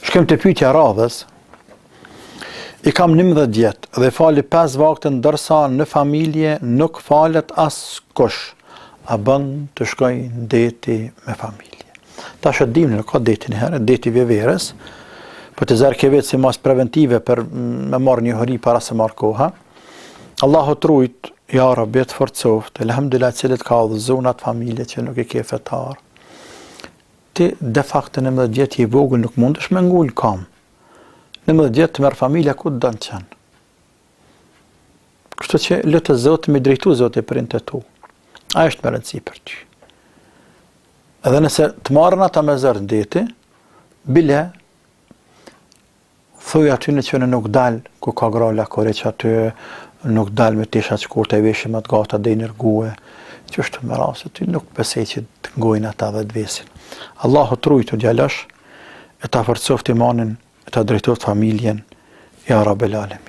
Shkem të pyetja radhës, i kam 11 vjetë dhe fali 5 vakte ndërsa në familje nuk falet askush, a bën të shkoj në deti me familje. Tash e dim, nuk ka deti një herë, deti vjeverës, për të zërë ke vetë si mas preventive për me marrë një hëri para se marrë koha. Allahu të rujt, ja Rabbi, të forcoft, elhamdulillah cilit ka udhëzonat familje që nuk i ke fetar. Ti de facto 11 vjetë i vogël nuk mundesh me ngull kam. 11 vjetë të merë familja ku të dënë qenë. Kështu që lutë Zotë me drejtu Zotë për të tu. A është me rëndësi për ty. Edhe nëse të marrën ata me zërë në deti, bile, thuj aty në që në nuk dalë, ku ka grala kore që aty, nuk dalë me tisha që kur të veshë me të gata dhe i nërguë, që është të më rasë, ty nuk besej që të ngojnë ata dhe të vesin. Allahu të rujtë të djalash, e ta forcoft imanin, e ta drejtoft familjen, ja Rabbel Alamin.